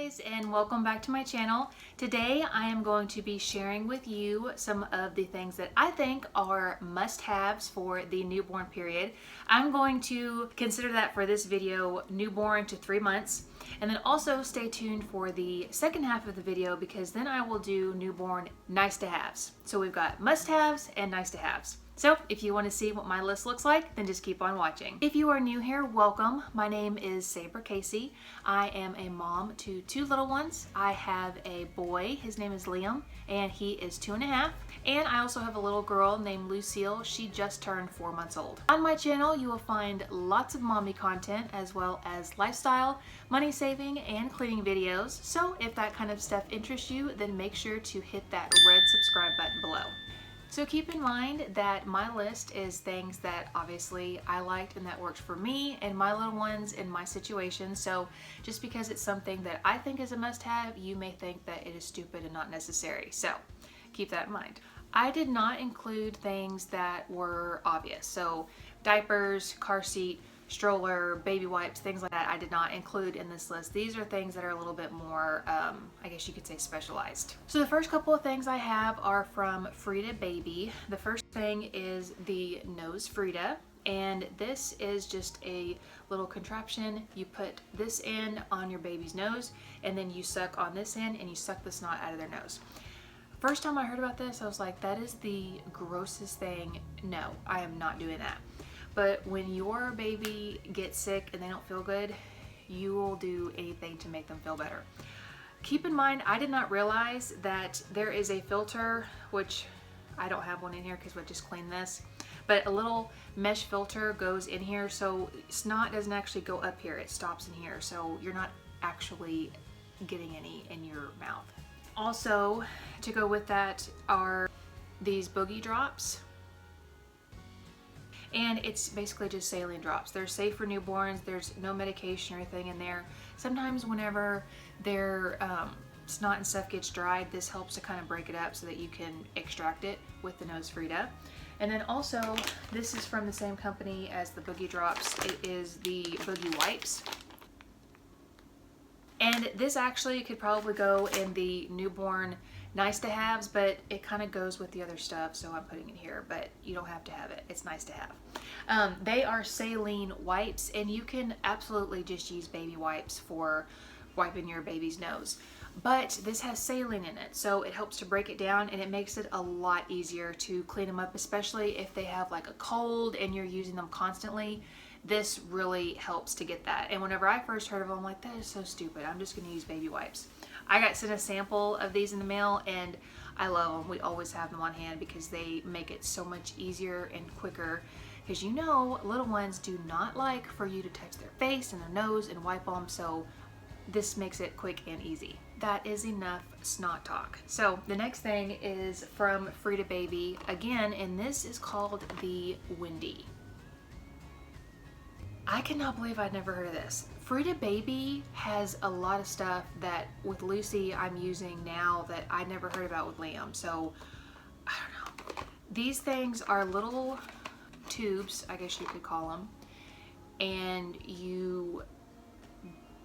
guys, and welcome back to my channel. Today I am going to be sharing with you some of the things that I think are must-haves for the newborn period. I'm going to consider that for this video newborn to 3 months, and then also stay tuned for the second half of the video because then I will do newborn nice-to-haves. So we've got must-haves and nice-to-haves. So if you want to see what my list looks like, then just keep on watching. If you are new here, welcome. My name is Sabra Casey. I am a mom to 2 little ones. I have a boy, his name is Liam, and he is 2.5. And I also have a little girl named Lucille. She just turned 4 months old. On my channel, you will find lots of mommy content as well as lifestyle, money saving, and cleaning videos. So if that kind of stuff interests you, then make sure to hit that red subscribe button below. So keep in mind that my list is things that obviously I liked and that worked for me and my little ones in my situation. So just because it's something that I think is a must-have, you may think that it is stupid and not necessary. So keep that in mind. I did not include things that were obvious. So diapers, car seat, stroller, baby wipes, things like that I did not include in this list. These are things that are a little bit more, I guess you could say, specialized. So the first couple of things I have are from Frida Baby. The first thing is the Nose Frida, and this is just a little contraption. You put this in on your baby's nose, and then you suck on this end, and you suck the snot out of their nose. First time I heard about this, I was like, that is the grossest thing. No, I am not doing that. But when your baby gets sick and they don't feel good, you will do anything to make them feel better. Keep in mind, I did not realize that there is a filter, which I don't have one in here because we just cleaned this, but a little mesh filter goes in here, so snot doesn't actually go up here, it stops in here, so you're not actually getting any in your mouth. Also, to go with that are these boogie drops. And it's basically just saline drops. They're safe for newborns. There's no medication or anything in there. Sometimes whenever their snot and stuff gets dried, this helps to kind of break it up so that you can extract it with the Nose Frida. And then also, this is from the same company as the boogie drops. It is the boogie wipes. And this actually could probably go in the newborn nice to haves, but it kind of goes with the other stuff, so I'm putting it here, but you don't have to have it. It's nice to have. They are saline wipes, and you can absolutely just use baby wipes for wiping your baby's nose. But this has saline in it, so it helps to break it down, and it makes it a lot easier to clean them up, especially if they have like a cold and you're using them constantly. This really helps to get that. And whenever I first heard of them, I'm like, that is so stupid. I'm just going to use baby wipes. I got sent a sample of these in the mail, and I love them. We always have them on hand because they make it so much easier and quicker. Because you know, little ones do not like for you to touch their face and their nose and wipe them, so this makes it quick and easy. That is enough snot talk. So the next thing is from Frida Baby again, and this is called the Windy. I cannot believe I'd never heard of this. Frida Baby has a lot of stuff that with Lucy I'm using now that I'd never heard about with Liam. So I don't know. These things are little tubes, I guess you could call them, and you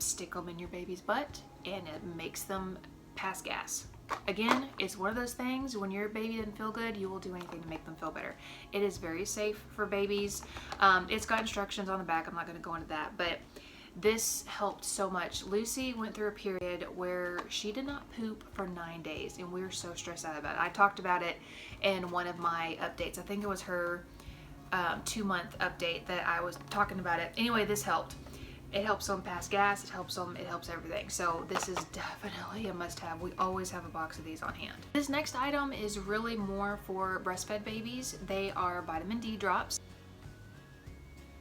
stick them in your baby's butt and it makes them pass gas. Again, it's one of those things, when your baby doesn't feel good, you will do anything to make them feel better. It is very safe for babies. It's got instructions on the back. I'm not going to go into that, but this helped so much. Lucy went through a period where she did not poop for 9 days, and we were so stressed out about it. I talked about it in one of my updates. I think it was her 2-month update that I was talking about it. Anyway, this helped. It helps them pass gas, it helps everything. So this is definitely a must-have. We always have a box of these on hand. This next item is really more for breastfed babies. They are vitamin D drops.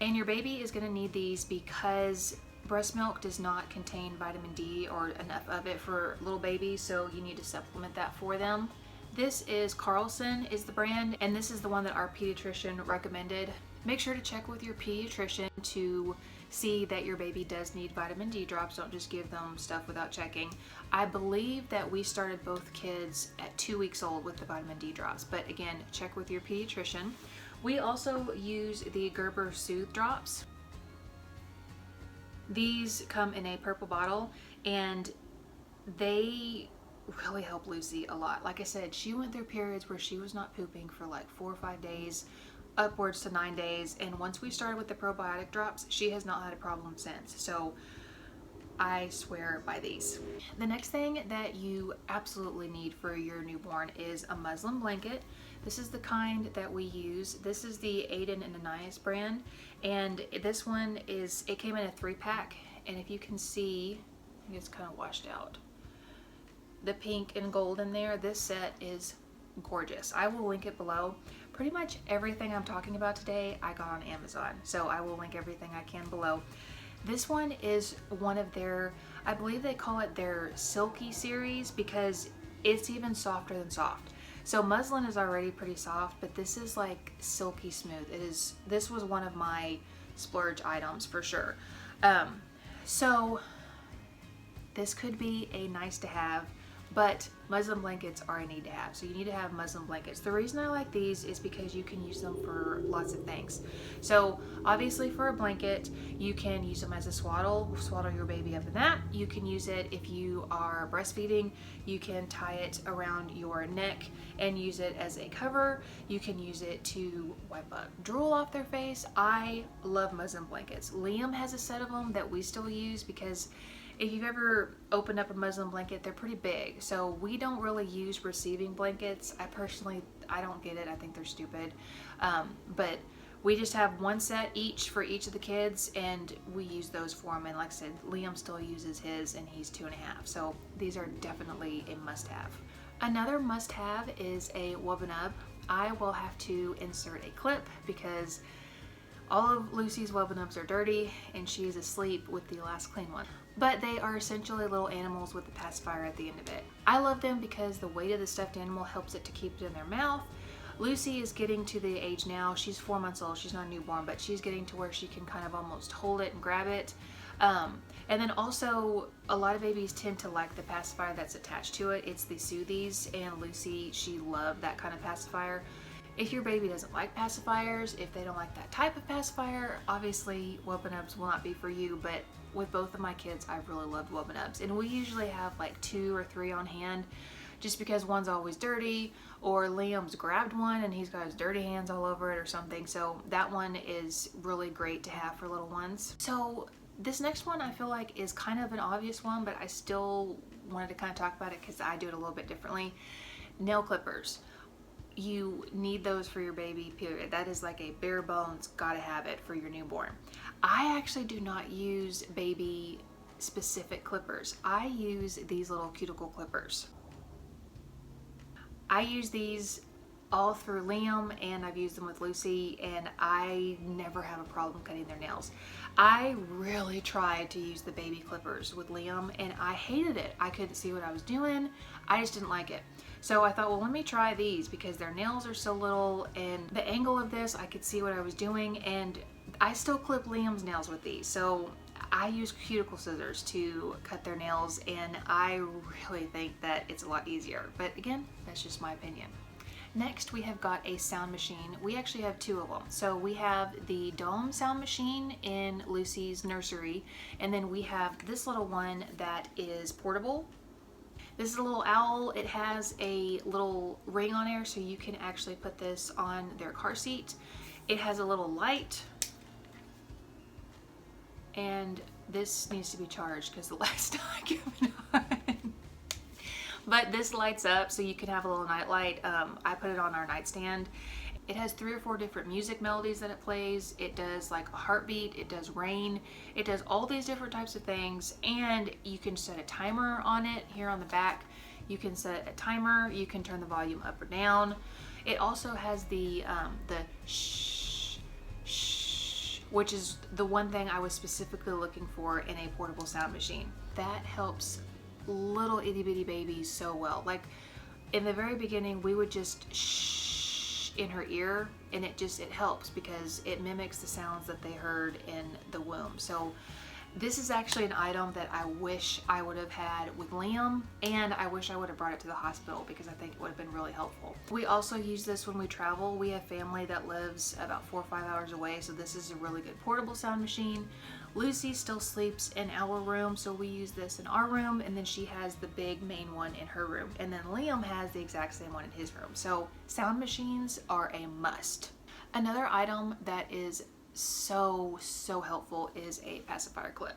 And your baby is gonna need these because breast milk does not contain vitamin D or enough of it for little babies, so you need to supplement that for them. This is Carlson is the brand, and this is the one that our pediatrician recommended. Make sure to check with your pediatrician to see that your baby does need vitamin D drops. Don't just give them stuff without checking. I believe that we started both kids at 2 weeks old with the vitamin D drops, but again, check with your pediatrician. We also use the Gerber Soothe drops. These come in a purple bottle, and they really help Lucy a lot. Like I said, she went through periods where she was not pooping for like 4 or 5 days, upwards to 9 days. And once we started with the probiotic drops, she has not had a problem since. So I swear by these. The next thing that you absolutely need for your newborn is a muslin blanket. This is the kind that we use. This is the Aiden and Anais brand, and this one is, it came in a 3-pack, and if you can see, I think it's kind of washed out, the pink and gold in there. This set is gorgeous. I will link it below. Pretty much everything I'm talking about today I got on Amazon, so I will link everything I can below. This one is one of their, I believe they call it their silky series, because it's even softer than soft. So muslin is already pretty soft, but this is like silky smooth. This was one of my splurge items for sure. So this could be a nice to have, but muslin blankets are a need to have. So you need to have muslin blankets. The reason I like these is because you can use them for lots of things. So obviously for a blanket, you can use them as a swaddle your baby up in that. You can use it if you are breastfeeding. You can tie it around your neck and use it as a cover. You can use it to wipe up drool off their face. I love muslin blankets. Liam has a set of them that we still use, because if you've ever opened up a muslin blanket, they're pretty big. So we don't really use receiving blankets. I don't get it. I think they're stupid. But we just have one set each for each of the kids, and we use those for them. And like I said, Liam still uses his, and he's 2.5. So these are definitely a must-have. Another must-have is a Wubbanub. I will have to insert a clip because all of Lucy's Wubbanubs are dirty, and she is asleep with the last clean one. But they are essentially little animals with a pacifier at the end of it. I love them because the weight of the stuffed animal helps it to keep it in their mouth. Lucy is getting to the age now, she's 4 months old, she's not a newborn, but she's getting to where she can kind of almost hold it and grab it. And then also, a lot of babies tend to like the pacifier that's attached to it. It's the Soothies, and Lucy, she loved that kind of pacifier. If your baby doesn't like pacifiers, if they don't like that type of pacifier, obviously Wubbanubs will not be for you, but with both of my kids, I've really loved Wubbanubs. And we usually have like 2 or 3 on hand, just because one's always dirty, or Liam's grabbed one and he's got his dirty hands all over it or something. So that one is really great to have for little ones. So this next one I feel like is kind of an obvious one, but I still wanted to kind of talk about it because I do it a little bit differently. Nail clippers. You need those for your baby, period. That is like a bare bones, gotta have it for your newborn. I actually do not use baby specific clippers. I use these little cuticle clippers. I use these all through Liam, and I've used them with Lucy, and I never have a problem cutting their nails. I really tried to use the baby clippers with Liam, and I hated it. I couldn't see what I was doing. I just didn't like it. So I thought, well, let me try these, because their nails are so little, and the angle of this, I could see what I was doing, and I still clip Liam's nails with these. So I use cuticle scissors to cut their nails, and I really think that it's a lot easier. But again, that's just my opinion. Next, we have got a sound machine. We actually have 2 of them. So we have the Dome sound machine in Lucy's nursery, and then we have this little one that is portable. This is a little owl. It has a little ring on there, so you can actually put this on their car seat. It has a little light, and this needs to be charged because the light's not giving on. But this lights up, so you can have a little night light. I put it on our nightstand. It has 3 or 4 different music melodies that it plays. It does like a heartbeat, it does rain, it does all these different types of things, and you can set a timer on it. Here on the back, you can set a timer, you can turn the volume up or down. It also has the shh, shh, which is the one thing I was specifically looking for in a portable sound machine. That helps little itty bitty babies so well. Like in the very beginning, we would just shh in her ear, and it helps because it mimics the sounds that they heard in the womb. So This is actually an item that I wish I would have had with Liam, and I wish I would have brought it to the hospital because I think it would have been really helpful. We also use this when we travel. We have family that lives about 4 or 5 hours away, so this is a really good portable sound machine. Lucy still sleeps in our room, so we use this in our room, and then she has the big main one in her room, and then Liam has the exact same one in his room. So sound machines are a must. Another item that is so helpful is a pacifier clip.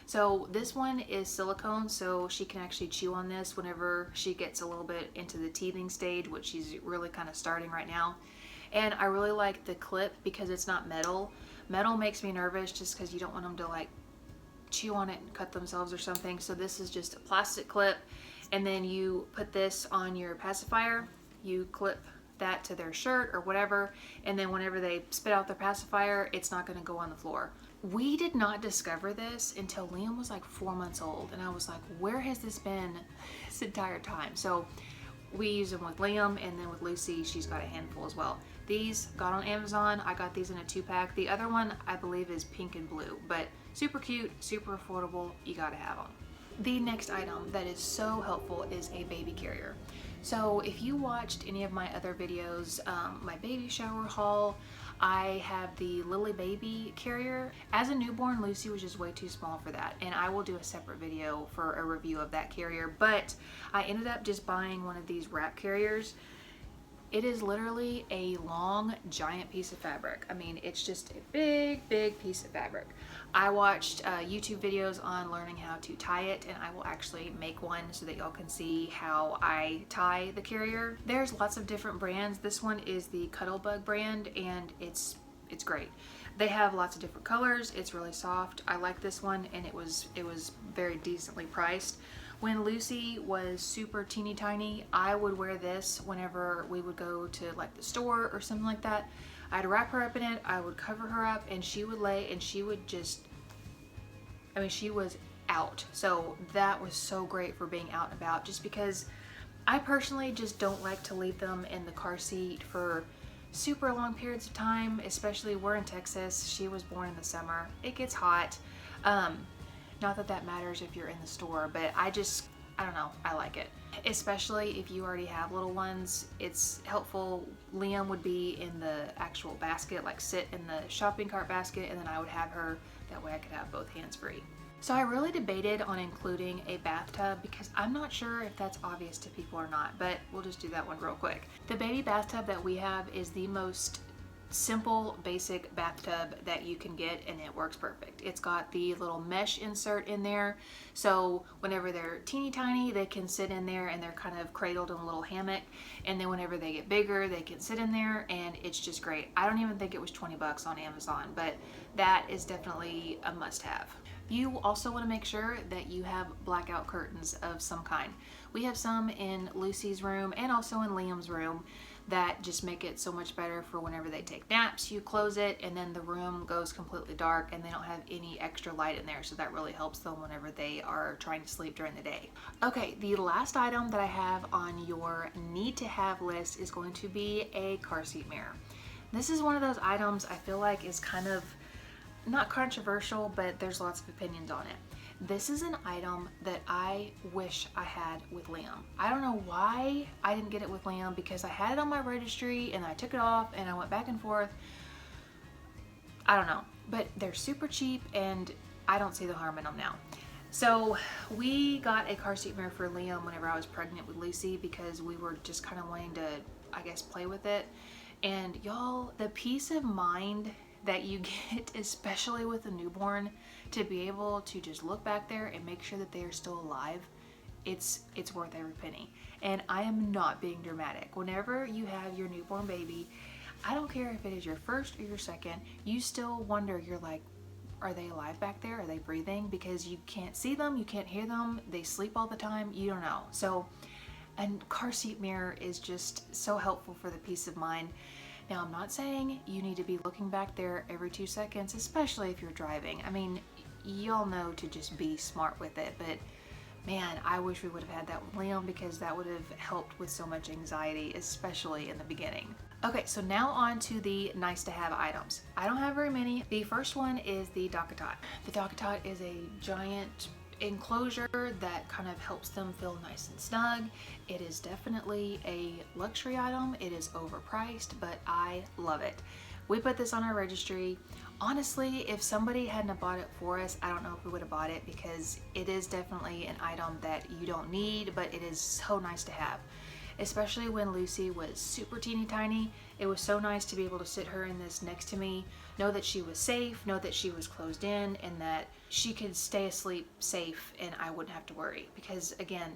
So this one is silicone, so she can actually chew on this whenever she gets a little bit into the teething stage, which she's really kind of starting right now. And I really like the clip because it's not metal. Metal makes me nervous just because you don't want them to like chew on it and cut themselves or something. So this is just a plastic clip, and then you put this on your pacifier, you clip that to their shirt or whatever, and then whenever they spit out their pacifier, it's not going to go on the floor. We did not discover this until Liam was like 4 months old, and I was like, where has this been this entire time? So we use them with Liam, and then with Lucy, she's got a handful as well. These got on Amazon. I got these in a 2-pack. The other one I believe is pink and blue, but super cute, super affordable. You gotta have them. The next item that is so helpful is a baby carrier. So if you watched any of my other videos, my baby shower haul, I have the Lily baby carrier. As a newborn, Lucy was just way too small for that, and I will do a separate video for a review of that carrier, but I ended up just buying one of these wrap carriers. It is literally a long, giant piece of fabric. I mean, it's just a big piece of fabric. I watched YouTube videos on learning how to tie it, and I will actually make one so that y'all can see how I tie the carrier. There's lots of different brands. This one is the Cuddlebug brand, and it's great. They have lots of different colors. It's really soft. I like this one, and it was very decently priced. When Lucy was super teeny tiny, I would wear this whenever we would go to like the store or something like that. I'd wrap her up in it, I would cover her up, and she would lay, and she would just, I mean, she was out. So that was so great for being out and about, just because I personally just don't like to leave them in the car seat for super long periods of time, especially we're in Texas. She was born in the summer. It gets hot. Not that that matters if you're in the store, but I don't know, I like it. Especially if you already have little ones, it's helpful. Liam would be in the actual basket, like sit in the shopping cart basket, and then I would have her, that way I could have both hands free. So I really debated on including a bathtub because I'm not sure if that's obvious to people or not, but we'll just do that one real quick. The baby bathtub that we have is the most simple basic bathtub that you can get, and it works perfect. It's got the little mesh insert in there, so whenever they're teeny tiny they can sit in there and they're kind of cradled in a little hammock, and then whenever they get bigger they can sit in there, and it's just great. I don't even think it was 20 bucks on Amazon, but that is definitely a must-have. You also want to make sure that you have blackout curtains of some kind. We have some in Lucy's room and also in Liam's room that just make it so much better for whenever they take naps. You close it and then the room goes completely dark and they don't have any extra light in there, so that really helps them whenever they are trying to sleep during the day. Okay, the last item that I have on your need to have list is going to be a car seat mirror. This is one of those items I feel like is kind of not controversial, but there's lots of opinions on it. This is an item that I wish I had with Liam. I don't know why I didn't get it with Liam, because I had it on my registry and I took it off and I went back and forth. I don't know, but they're super cheap and I don't see the harm in them now. So we got a car seat mirror for Liam whenever I was pregnant with Lucy because we were just kind of wanting to, I guess, play with it. And y'all, the peace of mind that you get, especially with a newborn, to be able to just look back there and make sure that they are still alive, it's worth every penny. And I am not being dramatic. Whenever you have your newborn baby, I don't care if it is your first or your second, you still wonder, you're like, are they alive back there? Are they breathing? Because you can't see them, you can't hear them, they sleep all the time, you don't know. So a car seat mirror is just so helpful for the peace of mind. Now, I'm not saying you need to be looking back there every 2 seconds, especially if you're driving. I mean, y'all know to just be smart with it, but Man, I wish we would have had that with Liam because that would have helped with so much anxiety, especially in the beginning. Okay, so now on to the nice to have items. I don't have very many. The first one is the DockATot. The DockATot is a giant enclosure that kind of helps them feel nice and snug. It is definitely a luxury item. It is overpriced, but I love it. We put this on our registry. Honestly, if somebody hadn't bought it for us, I don't know if we would have bought it because it is definitely an item that you don't need, but it is so nice to have. Especially when Lucy was super teeny tiny. It was so nice to be able to sit her in this next to me, know that she was safe, know that she was closed in, and that she could stay asleep safe and I wouldn't have to worry. Because again,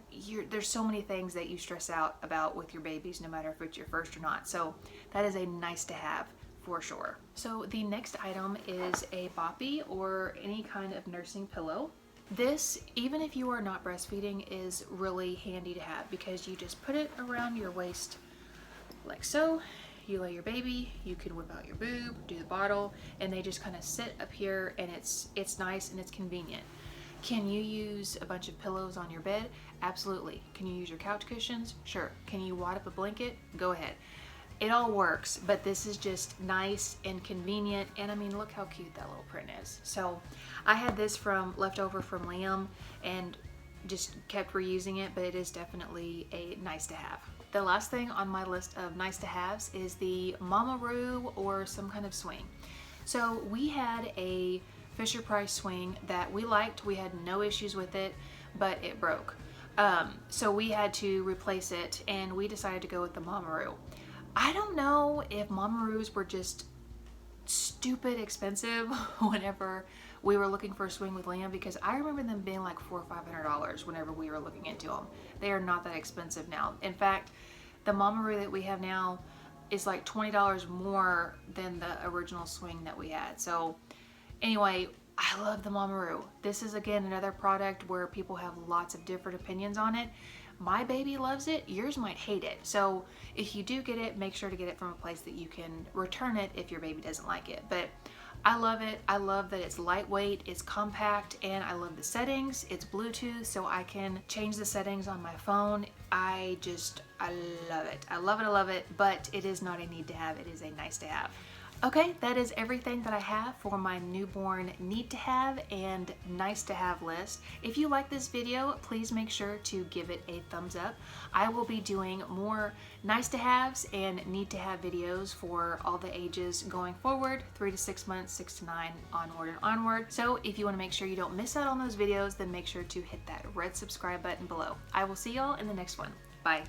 there's so many things that you stress out about with your babies, no matter if it's your first or not. So that is a nice to have for sure. So the next item is a boppy or any kind of nursing pillow. This, even if you are not breastfeeding, is really handy to have because you just put it around your waist like so. You lay your baby, you can whip out your boob, do the bottle, and they just kind of sit up here, and it's nice and it's convenient. Can you use a bunch of pillows on your bed? Absolutely. Can you use your couch cushions? Sure. Can you wad up a blanket? Go ahead. It all works, but this is just nice and convenient, and I mean, look how cute that little print is. So I had this leftover from Liam and just kept reusing it, but it is definitely a nice to have. The last thing on my list of nice to haves is the Mamaroo or some kind of swing. So we had a Fisher-Price swing that we liked. We had no issues with it, but it broke. So we had to replace it, and we decided to go with the Mamaroo. I don't know if Mamaroos were just stupid expensive whenever we were looking for a swing with Liam, because I remember them being like $400 or $500 whenever we were looking into them. They are not that expensive now. In fact, the Mamaroo that we have now is like $20 more than the original swing that we had. So anyway, I love the Mamaroo. This is again another product where people have lots of different opinions on it. My baby loves it, yours might hate it. So if you do get it, make sure to get it from a place that you can return it if your baby doesn't like it. But I love it. I love that it's lightweight, it's compact, and I love the settings. It's Bluetooth, so I can change the settings on my phone. I love it. I love it, I love it, but it is not a need to have, it is a nice to have. Okay, that is everything that I have for my newborn need to have and nice to have list. If you like this video, please make sure to give it a thumbs up. I will be doing more nice to haves and need to have videos for all the ages going forward, 3 to 6 months, 6 to 9, onward and onward. So if you want to make sure you don't miss out on those videos, then make sure to hit that red subscribe button below. I will see y'all in the next one. Bye.